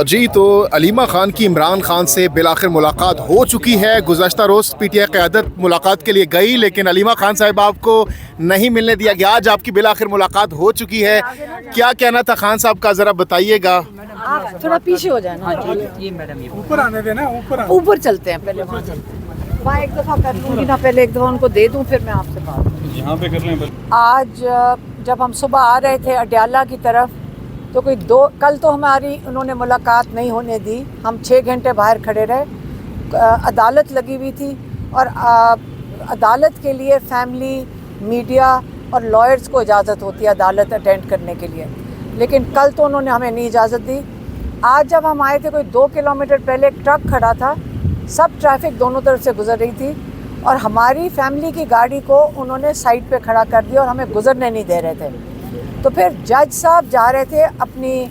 جی تو علیمہ خان کی عمران خان سے بالآخر ملاقات ہو چکی ہے. گزشتہ روز پی ٹی آئی قیادت ملاقات کے لیے گئی لیکن علیمہ خان صاحب آپ کو نہیں ملنے دیا گیا. آج آپ کی بالآخر ملاقات ہو چکی ہے, کیا کہنا تھا خان صاحب کا ذرا بتائیے گا. آپ تھوڑا پیچھے ہو جائیں نا, اوپر آنے دینا, اوپر چلتے ہیں. پہلے وہاں ایک دفعہ کر لوں گی نا, پہلے ایک دفعہ ان کو دے دوں پھر میں آپ سے بات یہاں پہ کر لیں. آج جب ہم صبح آ رہے تھے اڈیالہ کی طرف تو کل تو ہماری انہوں نے ملاقات نہیں ہونے دی. ہم 6 گھنٹے باہر کھڑے رہے, عدالت لگی ہوئی تھی اور عدالت کے لیے فیملی, میڈیا اور لائرز کو اجازت ہوتی ہے عدالت اٹینڈ کرنے کے لیے, لیکن کل تو انہوں نے ہمیں نہیں اجازت دی. آج جب ہم آئے تھے کوئی 2 کلومیٹر پہلے ایک ٹرک کھڑا تھا, سب ٹریفک دونوں طرف سے گزر رہی تھی اور ہماری فیملی کی گاڑی کو انہوں نے سائڈ پہ کھڑا کر دیا اور ہمیں گزرنے نہیں دے رہے تھے. تو پھر جج صاحب جا رہے تھے اپنی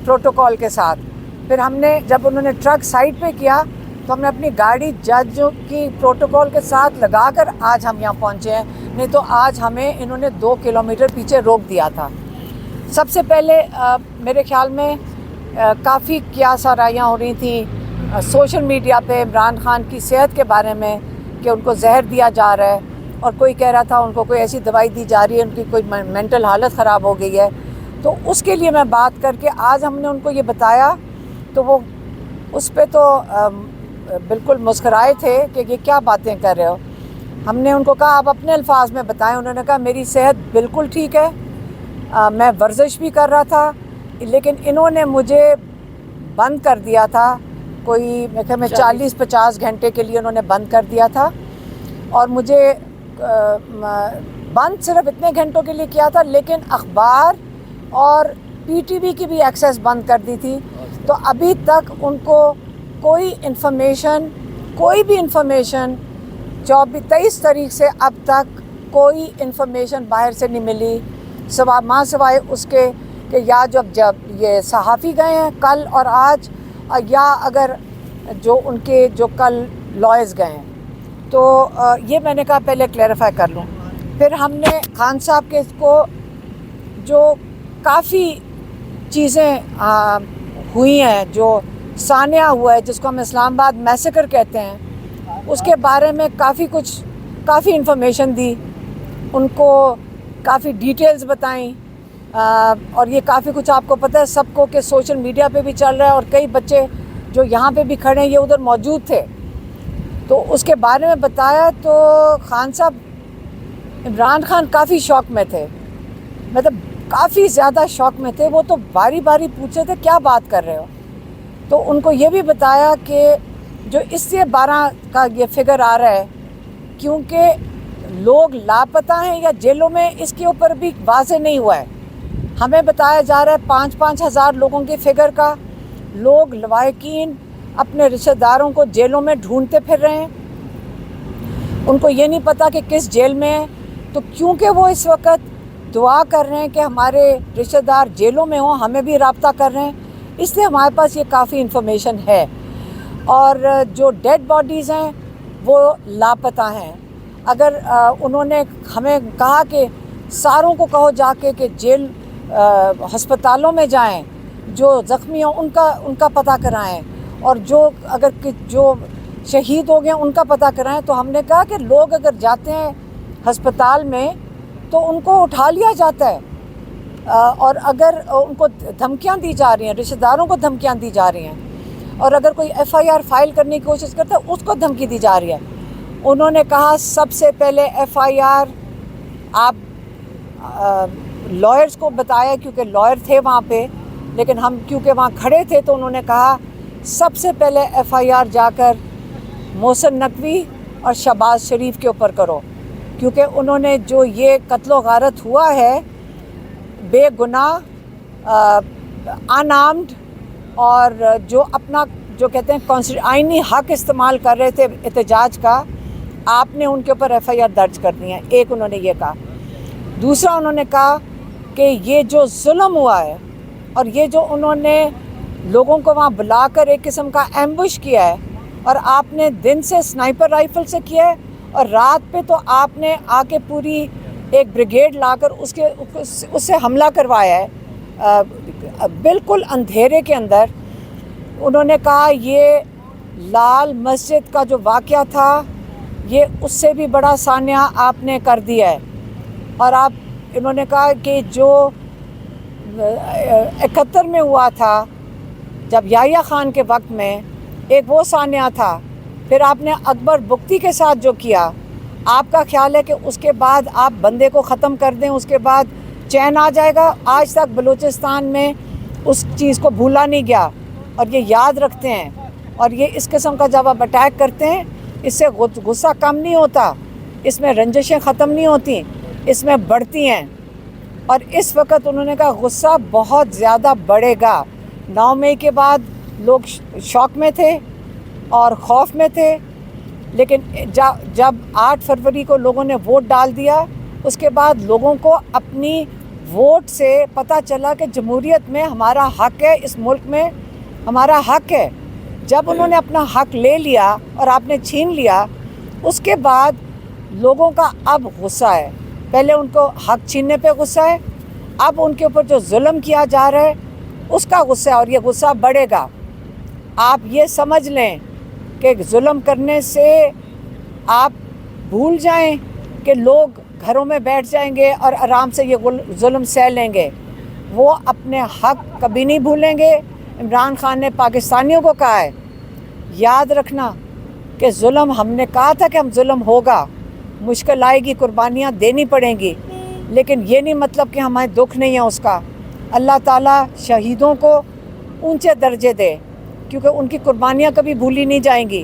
پروٹوکول کے ساتھ. پھر ہم نے جب انہوں نے ٹرک سائڈ پہ کیا تو ہم نے اپنی گاڑی جج کی پروٹوکول کے ساتھ لگا کر آج ہم یہاں پہنچے ہیں, نہیں تو آج ہمیں انہوں نے 2 کلومیٹر پیچھے روک دیا تھا. سب سے پہلے میرے خیال میں کافی قیاس آرائیاں ہو رہی تھیں سوشل میڈیا پہ عمران خان کی صحت کے بارے میں کہ ان کو زہر دیا جا رہا ہے, اور کوئی کہہ رہا تھا ان کو کوئی ایسی دوائی دی جا رہی ہے, ان کی کوئی مینٹل حالت خراب ہو گئی ہے. تو اس کے لیے میں بات کر کے آج ہم نے ان کو یہ بتایا تو وہ اس پہ تو بالکل مسکرائے تھے کہ یہ کیا باتیں کر رہے ہو. ہم نے ان کو کہا آپ اپنے الفاظ میں بتائیں. انہوں نے کہا میری صحت بالکل ٹھیک ہے, میں ورزش بھی کر رہا تھا, لیکن انہوں نے مجھے بند کر دیا تھا. کوئی میں 40-50 گھنٹے کے لیے انہوں نے بند کر دیا تھا, اور مجھے بند صرف اتنے گھنٹوں کے لیے کیا تھا, لیکن اخبار اور پی ٹی وی کی بھی ایکسیس بند کر دی تھی. تو ابھی تک ان کو کوئی بھی انفارمیشن 23 تاریخ سے اب تک کوئی انفارمیشن باہر سے نہیں ملی, سوائے اس کے کہ یا جب یہ صحافی گئے ہیں کل اور آج, یا اگر جو کل لائرز گئے ہیں. تو یہ میں نے کہا پہلے کلیریفائی کر لوں. پھر ہم نے خان صاحب کے کو جو کافی چیزیں ہوئی ہیں, جو سانحہ ہوا ہے جس کو ہم اسلام آباد میسیکر کہتے ہیں, اس کے بارے میں کافی انفارمیشن دی, ان کو کافی ڈیٹیلز بتائیں, اور یہ کافی کچھ آپ کو پتہ ہے سب کو کہ سوشل میڈیا پہ بھی چل رہا ہے, اور کئی بچے جو یہاں پہ بھی کھڑے ہیں یہ ادھر موجود تھے, تو اس کے بارے میں بتایا. تو خان صاحب عمران خان کافی شوق میں تھے, مطلب کافی زیادہ شوق میں تھے. وہ تو باری باری پوچھے تھے کیا بات کر رہے ہو. تو ان کو یہ بھی بتایا کہ جو اس سے 12 کا یہ فگر آ رہا ہے کیونکہ لوگ لاپتہ ہیں یا جیلوں میں, اس کے اوپر بھی واضح نہیں ہوا ہے. ہمیں بتایا جا رہا ہے 5-5 ہزار لوگوں کی فگر کا. لوگ لواحقین اپنے رشتہ داروں کو جیلوں میں ڈھونڈتے پھر رہے ہیں, ان کو یہ نہیں پتہ کہ کس جیل میں ہیں. تو کیونکہ وہ اس وقت دعا کر رہے ہیں کہ ہمارے رشتہ دار جیلوں میں ہوں, ہمیں بھی رابطہ کر رہے ہیں, اس لیے ہمارے پاس یہ کافی انفارمیشن ہے. اور جو ڈیڈ باڈیز ہیں وہ لاپتہ ہیں. اگر انہوں نے ہمیں کہا کہ ساروں کو کہو جا کے کہ جیل ہسپتالوں میں جائیں, جو زخمی ہوں ان کا پتہ کرائیں, اور جو شہید ہو گئے ان کا پتہ کرائیں. تو ہم نے کہا کہ لوگ اگر جاتے ہیں ہسپتال میں تو ان کو اٹھا لیا جاتا ہے, اور اگر ان کو دھمکیاں دی جا رہی ہیں, رشتہ داروں کو دھمکیاں دی جا رہی ہیں, اور اگر کوئی ایف آئی آر فائل کرنے کی کوشش کرتا ہے اس کو دھمکی دی جا رہی ہے. انہوں نے کہا سب سے پہلے ایف آئی آر آپ لائرز کو بتایا کیونکہ لائر تھے وہاں پہ, لیکن ہم کیونکہ وہاں کھڑے تھے تو انہوں نے کہا سب سے پہلے ایف آئی آر جا کر محسن نقوی اور شہباز شریف کے اوپر کرو, کیونکہ انہوں نے جو یہ قتل و غارت ہوا ہے بے گناہ ان آرمڈ, اور جو اپنا جو کہتے ہیں آئینی حق استعمال کر رہے تھے احتجاج کا, آپ نے ان کے اوپر ایف آئی آر درج کرنی ہے. ایک انہوں نے یہ کہا. دوسرا انہوں نے کہا کہ یہ جو ظلم ہوا ہے اور یہ جو انہوں نے لوگوں کو وہاں بلا کر ایک قسم کا ایمبوش کیا ہے, اور آپ نے دن سے سنائپر رائفل سے کیا ہے اور رات پہ تو آپ نے آ کے پوری ایک بریگیڈ لا کر اس سے حملہ کروایا ہے, بالکل اندھیرے کے اندر انہوں نے کہا یہ لال مسجد کا جو واقعہ تھا یہ اس سے بھی بڑا سانحہ آپ نے کر دیا ہے، اور انہوں نے کہا کہ جو 71 میں ہوا تھا جب یحییٰ خان کے وقت میں ایک وہ سانحہ تھا، پھر آپ نے اکبر بگٹی کے ساتھ جو کیا، آپ کا خیال ہے کہ اس کے بعد آپ بندے کو ختم کر دیں، اس کے بعد چین آ جائے گا؟ آج تک بلوچستان میں اس چیز کو بھولا نہیں گیا اور یہ یاد رکھتے ہیں، اور یہ اس قسم کا جب آپ اٹیک کرتے ہیں اس سے غصہ کم نہیں ہوتا، اس میں رنجشیں ختم نہیں ہوتی، اس میں بڑھتی ہیں، اور اس وقت انہوں نے کہا غصہ بہت زیادہ بڑھے گا۔ 9 مئی کے بعد لوگ شوق میں تھے اور خوف میں تھے، لیکن جب 8 فروری کو لوگوں نے ووٹ ڈال دیا، اس کے بعد لوگوں کو اپنی ووٹ سے پتہ چلا کہ جمہوریت میں ہمارا حق ہے، اس ملک میں ہمارا حق ہے۔ جب انہوں نے اپنا حق لے لیا اور آپ نے چھین لیا، اس کے بعد لوگوں کا اب غصہ ہے۔ پہلے ان کو حق چھیننے پہ غصہ ہے، اب ان کے اوپر جو ظلم کیا جا رہا ہے اس کا غصہ ہے، اور یہ غصہ بڑھے گا۔ آپ یہ سمجھ لیں کہ ظلم کرنے سے آپ بھول جائیں کہ لوگ گھروں میں بیٹھ جائیں گے اور آرام سے یہ ظلم سہ لیں گے، وہ اپنے حق کبھی نہیں بھولیں گے۔ عمران خان نے پاکستانیوں کو کہا ہے یاد رکھنا کہ ظلم، ہم نے کہا تھا کہ ہم ظلم ہوگا، مشکل آئے گی، قربانیاں دینی پڑیں گی، لیکن یہ نہیں مطلب کہ ہمیں دکھ نہیں ہے اس کا۔ اللہ تعالیٰ شہیدوں کو اونچے درجے دے، کیونکہ ان کی قربانیاں کبھی بھولی نہیں جائیں گی،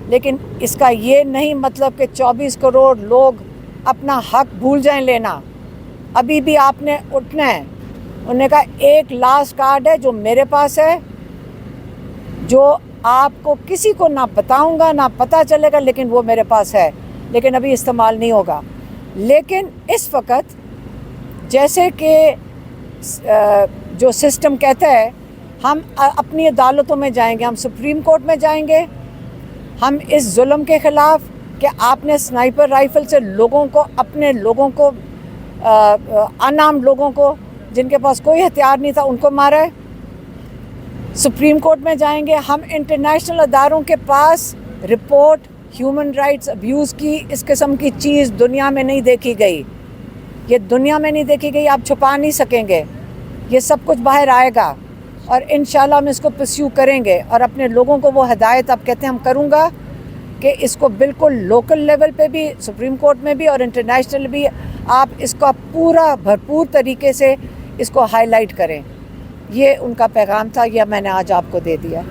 لیکن اس کا یہ نہیں مطلب کہ 24 کروڑ لوگ اپنا حق بھول جائیں لینا۔ ابھی بھی آپ نے اٹھنا ہے۔ انہوں نے کہا ایک لاسٹ کارڈ ہے جو میرے پاس ہے، جو آپ کو کسی کو نہ بتاؤں گا، نہ پتہ چلے گا، لیکن وہ میرے پاس ہے، لیکن ابھی استعمال نہیں ہوگا۔ لیکن اس وقت جیسے کہ جو سسٹم کہتا ہے ہم اپنی عدالتوں میں جائیں گے، ہم سپریم کورٹ میں جائیں گے، ہم اس ظلم کے خلاف کہ آپ نے سنائپر رائفل سے لوگوں کو، اپنے لوگوں کو، انارمڈ لوگوں کو جن کے پاس کوئی ہتھیار نہیں تھا ان کو مارا ہے، سپریم کورٹ میں جائیں گے۔ ہم انٹرنیشنل اداروں کے پاس رپورٹ ہیومن رائٹس ابیوز کی، اس قسم کی چیز دنیا میں نہیں دیکھی گئی، یہ دنیا میں نہیں دیکھی گئی، آپ چھپا نہیں سکیں گے، یہ سب کچھ باہر آئے گا، اور انشاءاللہ ہم اس کو پرسیو کریں گے، اور اپنے لوگوں کو وہ ہدایت آپ کہتے ہیں ہم کروں گا کہ اس کو بالکل لوکل لیول پہ بھی، سپریم کورٹ میں بھی اور انٹرنیشنل بھی آپ اس کا پورا بھرپور طریقے سے اس کو ہائی لائٹ کریں۔ یہ ان کا پیغام تھا، یہ میں نے آج آپ کو دے دیا۔